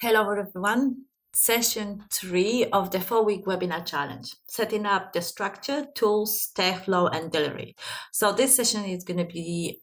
Hello everyone, session 3 of the 4-week webinar challenge, setting up the structure, tools, tech flow and delivery. So this session is going to be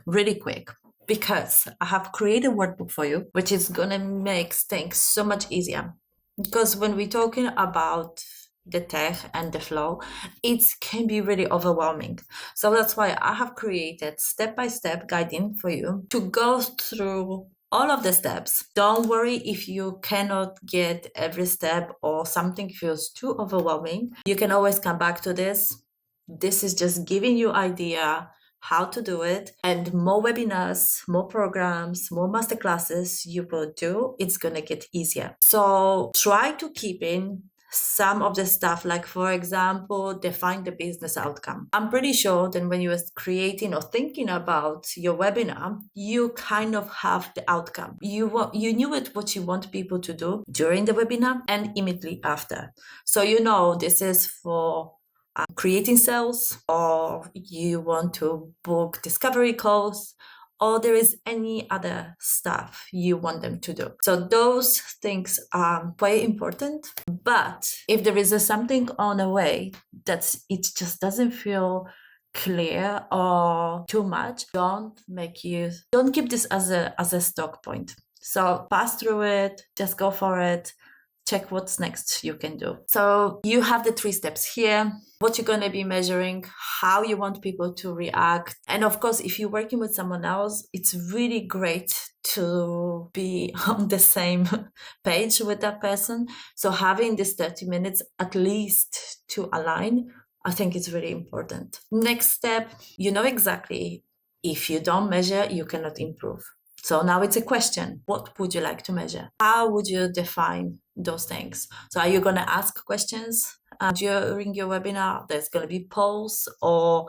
really quick because I have created a workbook for you, which is going to make things so much easier. Because when we're talking about the tech and the flow, it can be really overwhelming. So that's why I have created step-by-step guiding for you to go through all of the steps. Don't worry if you cannot get every step or something feels too overwhelming. You can always come back to this. This is just giving you idea how to do it, and more webinars, more programs, more masterclasses you will do, it's going to get easier. So try to keep in some of the stuff, like for example, define the business outcome. I'm pretty sure that when you were creating or thinking about your webinar, you kind of have the outcome. You knew what you want people to do during the webinar and immediately after. So you know this is for creating sales, or you want to book discovery calls, or there is any other stuff you want them to do. So those things are quite important. But if there is something on the way that it just doesn't feel clear or too much, don't keep this as a stock point. So pass through it, just go for it. Check what's next you can do. So you have the 3 steps here, what you're going to be measuring, how you want people to react. And of course, if you're working with someone else, it's really great to be on the same page with that person. So having this 30 minutes at least to align, I think it's really important. Next step, you know exactly if you don't measure, you cannot improve. So now it's a question. What would you like to measure? How would you define those things? So are you going to ask questions during your webinar? There's going to be polls or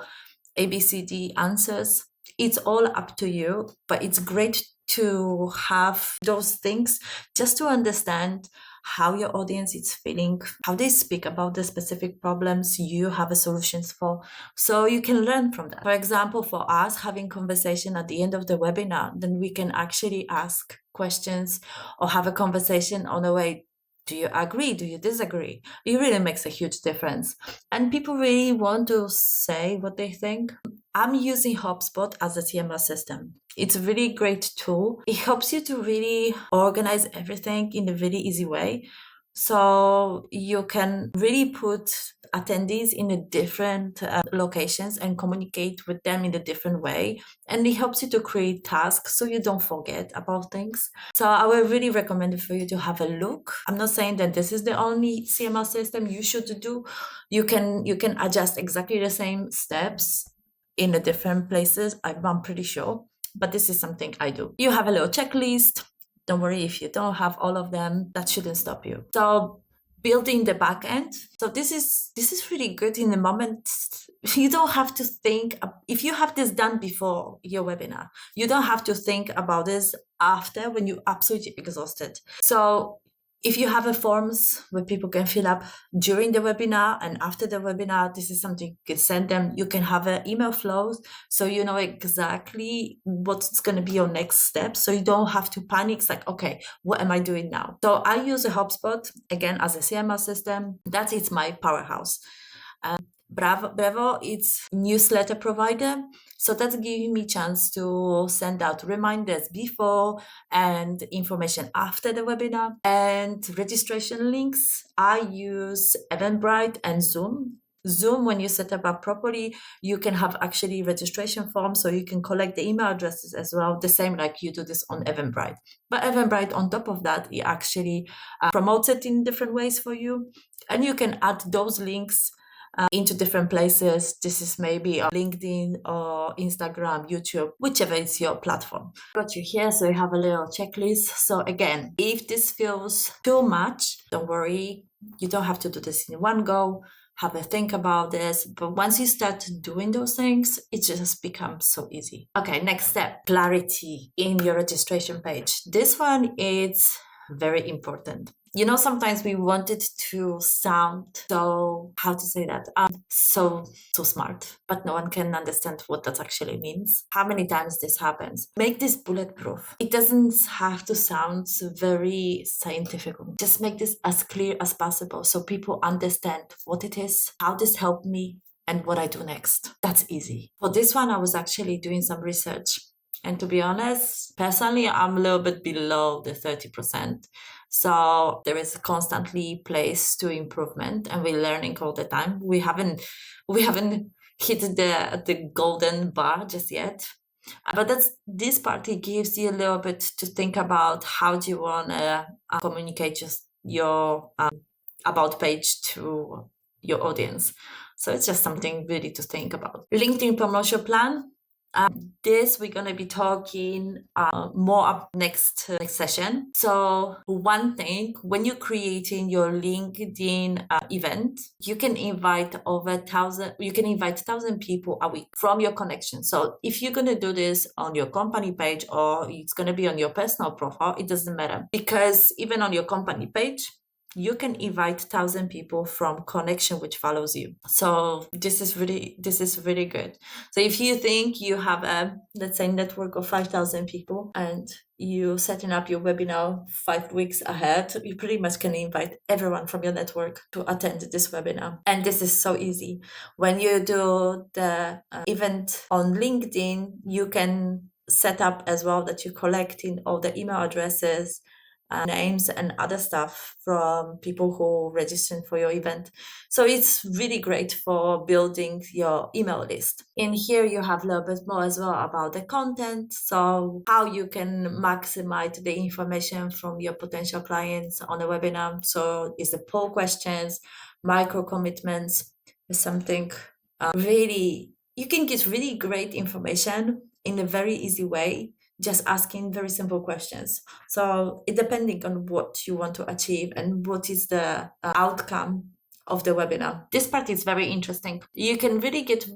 ABCD answers. It's all up to you, but it's great to have those things just to understand how your audience is feeling, how they speak about the specific problems you have a solutions for, so you can learn from that. For example, for us, having conversation at the end of the webinar, then we can actually ask questions or have a conversation on the way. Do you agree? Do you disagree? It really makes a huge difference. And people really want to say what they think. I'm using HubSpot as a CMS system. It's a really great tool. It helps you to really organize everything in a really easy way. So you can really put attendees in a different locations and communicate with them in a different way. And it helps you to create tasks so you don't forget about things. So I would really recommend it for you to have a look. I'm not saying that this is the only CMS system you should do. You can adjust exactly the same steps in the different places, I'm pretty sure. But this is something I do. You have a little checklist. Don't worry if you don't have all of them. That shouldn't stop you. So building the back end. So this is really good in the moment. You don't have to think, if you have this done before your webinar, you don't have to think about this after when you're absolutely exhausted. So if you have a forms where people can fill up during the webinar and after the webinar, this is something you can send them. You can have an email flows so you know exactly what's going to be your next step. So you don't have to panic. It's like, okay, what am I doing now? So I use a HubSpot, again, as a CMS system. It's my powerhouse. Brevo, it's newsletter provider. So that's giving me chance to send out reminders before and information after the webinar. And registration links, I use Eventbrite and Zoom. Zoom, when you set up properly, you can have actually registration forms, so you can collect the email addresses as well, the same like you do this on Eventbrite. But Eventbrite, on top of that, it actually promotes it in different ways for you. And you can add those links into different places. This is maybe LinkedIn or Instagram, YouTube, whichever is your platform. Got you here, so you have a little checklist. So again, if this feels too much, don't worry. You don't have to do this in one go. Have a think about this. But once you start doing those things, it just becomes so easy. Okay, next step, clarity in your registration page. This one is very important. sometimes we want it to sound so, how to say that, so smart, but no one can understand what that actually means. How many times this happens? Make this bulletproof. It doesn't have to sound very scientific. Just make this as clear as possible so people understand what it is, how this helped me, and what I do next. That's easy. For this one, I was actually doing some research. And to be honest, personally, I'm a little bit below the 30%. So there is constantly place to improvement, and we're learning all the time. We haven't hit the golden bar just yet. But this part, it gives you a little bit to think about how do you want to communicate just your about page to your audience. So it's just something really to think about. LinkedIn promotion plan. This we're going to be talking more up next session. So one thing, when you're creating your LinkedIn event, you can invite over 1,000 people a week from your connection. So if you're going to do this on your company page or it's going to be on your personal profile, it doesn't matter, because even on your company page, you can invite 1,000 people from connection which follows you. So this is really good. So if you think you have a, let's say, network of 5,000 people and you setting up your webinar 5 weeks ahead, you pretty much can invite everyone from your network to attend this webinar. And this is so easy. When you do the event on LinkedIn, you can set up as well that you're collecting all the email addresses, names and other stuff from people who registered for your event. So it's really great for building your email list. In here, you have a little bit more as well about the content. So how you can maximize the information from your potential clients on a webinar. So is the poll questions, micro commitments, is something really, you can get really great information in a very easy way, just asking very simple questions. So it depending on what you want to achieve and what is the outcome of the webinar. This part is very interesting. You can really get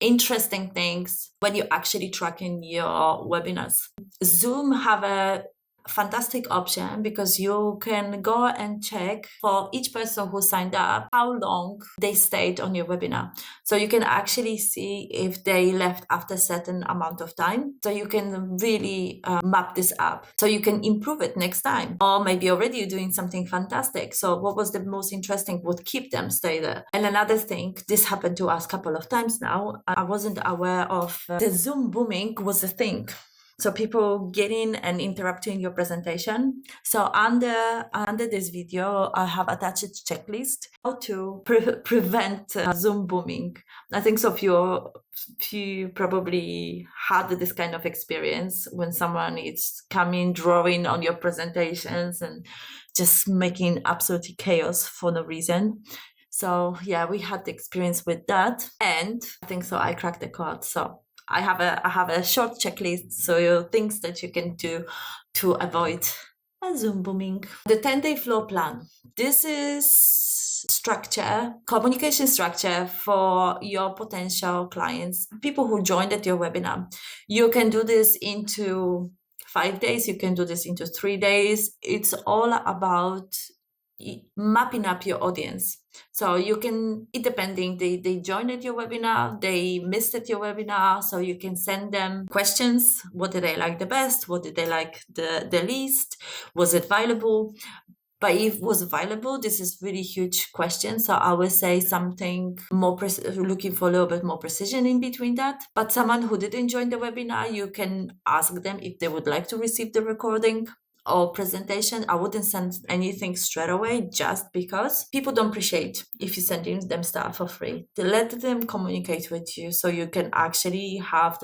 interesting things when you're actually tracking your webinars. Zoom have a fantastic option because you can go and check for each person who signed up how long they stayed on your webinar. So you can actually see if they left after a certain amount of time. So you can really map this up so you can improve it next time. Or maybe already you're doing something fantastic. So what was the most interesting would keep them stay there. And another thing, this happened to us a couple of times now. I wasn't aware of the Zoom booming was a thing. So people getting and interrupting your presentation. So under this video, I have attached a checklist how to prevent Zoom booming. I think so few probably had this kind of experience when someone is coming, drawing on your presentations and just making absolutely chaos for no reason. So yeah, we had the experience with that. And I think so I cracked the code. So I have a short checklist, so things that you can do to avoid a Zoom booming. The 10-day flow plan. This is communication structure for your potential clients, people who joined at your webinar. You can do this into 5 days. You can do this into 3 days. It's all about mapping up your audience. So you can, it depending, they joined at your webinar, they missed at your webinar, so you can send them questions. What did they like the best? What did they like the least? Was it valuable? But if it was valuable, this is really huge question. So I will say something more, looking for a little bit more precision in between that. But someone who didn't join the webinar, you can ask them if they would like to receive the recording or presentation. I wouldn't send anything straight away just because people don't appreciate if you send them stuff for free. To let them communicate with you so you can actually have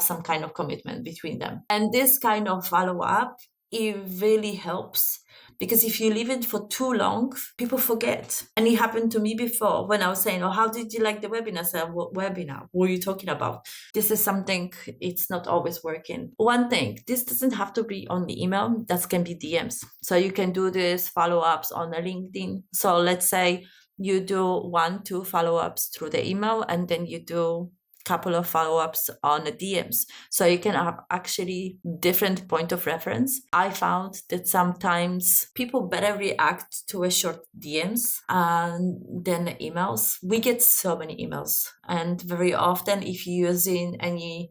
some kind of commitment between them. And this kind of follow-up, it really helps. Because if you leave it for too long, people forget. And it happened to me before when I was saying, oh, how did you like the webinar? I said, what webinar? What are you talking about? This is something, it's not always working. One thing, this doesn't have to be on the email. That can be DMs. So you can do this follow-ups on a LinkedIn. So let's say you do 1-2 follow-ups through the email and then you do couple of follow-ups on the DMs. So you can have actually different point of reference. I found that sometimes people better react to a short DMs than emails. We get so many emails, and very often if you're using any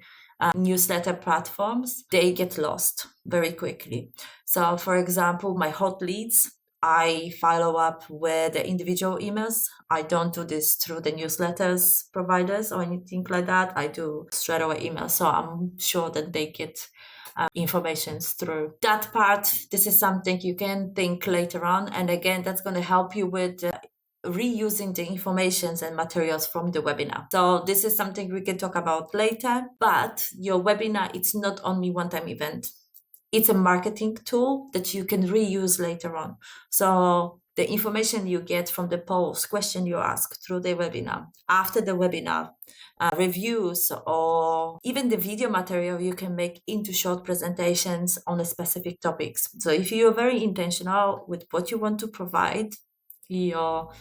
newsletter platforms, they get lost very quickly. So for example, my hot leads, I follow up with the individual emails. I don't do this through the newsletters providers or anything like that. I do straight away emails. So I'm sure that they get information through that part. This is something you can think later on. And again, that's going to help you with reusing the informations and materials from the webinar. So this is something we can talk about later, but your webinar, it's not only one-time event. It's a marketing tool that you can reuse later on. So the information you get from the polls, question you ask through the webinar, after the webinar, reviews, or even the video material you can make into short presentations on the specific topics. So if you're very intentional with what you want to provide your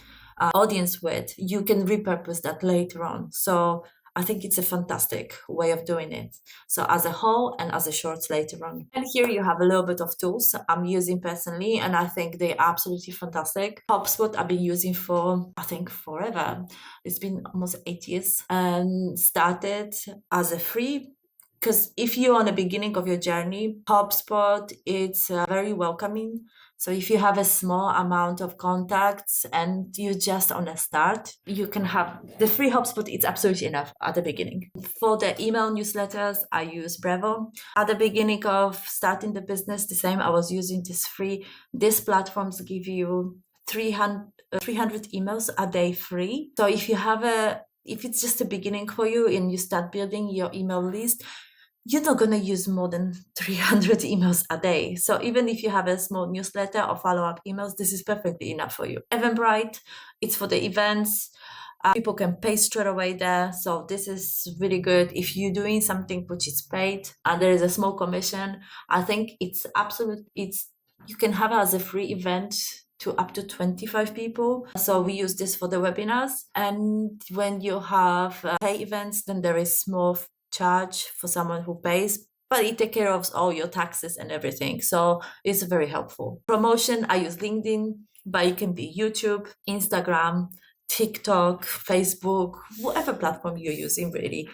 audience with, you can repurpose that later on. So I think it's a fantastic way of doing it. So as a whole and as a shorts later on. And here you have a little bit of tools I'm using personally, and I think they're absolutely fantastic. HubSpot I've been using for, I think, forever. It's been almost 8 years, and started as a free, because if you're on the beginning of your journey, HubSpot, it's very welcoming. So if you have a small amount of contacts and you're just on a start, you can have the free HubSpot. It's absolutely enough at the beginning. For the email newsletters, I use Brevo. At the beginning of starting the business, the same, I was using this free. These platforms give you 300 emails a day free. So if it's just a beginning for you and you start building your email list, you're not going to use more than 300 emails a day. So even if you have a small newsletter or follow-up emails, this is perfectly enough for you. Eventbrite, it's for the events. People can pay straight away there. So this is really good. If you're doing something which is paid and there is a small commission, I think you can have it as a free event to up to 25 people. So we use this for the webinars. And when you have pay events, then there is more charge for someone who pays, but it takes care of all your taxes and everything. So it's very helpful. Promotion, I use LinkedIn, but it can be YouTube, Instagram, TikTok, Facebook, whatever platform you're using really.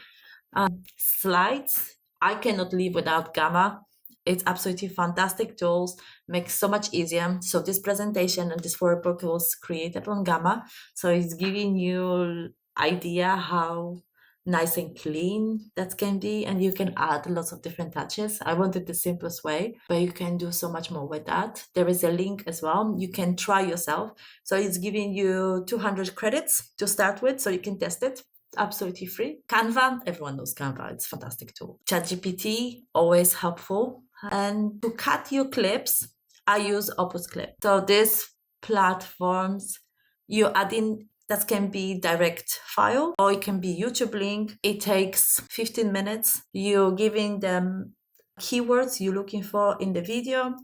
Slides, I cannot live without Gamma. It's absolutely fantastic tools, makes so much easier. So this presentation and this workbook was created on Gamma. So it's giving you idea how nice and clean that can be, and you can add lots of different touches. I wanted the simplest way, but you can do so much more with that. There is a link as well. You can try yourself. So it's giving you 200 credits to start with, so you can test it. Absolutely free. Canva, everyone knows Canva. It's a fantastic tool. ChatGPT, always helpful. And to cut your clips, I use Opus Clip. So these platforms, you add in, that can be direct file or it can be YouTube link. It takes 15 minutes. You're giving them keywords you're looking for in the video,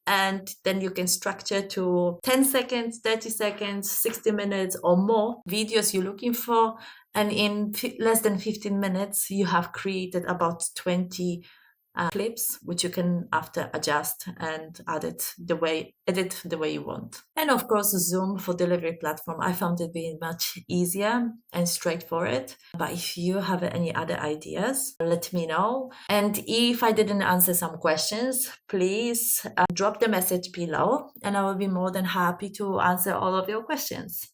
and then you can structure to 10 seconds, 30 seconds, 60 minutes or more videos you're looking for. And in less than 15 minutes, you have created about 20 clips, which you can after adjust and edit the way you want. And of course, Zoom for delivery platform, I found it being much easier and straightforward. But if you have any other ideas, let me know. And if I didn't answer some questions, please drop the message below and I will be more than happy to answer all of your questions.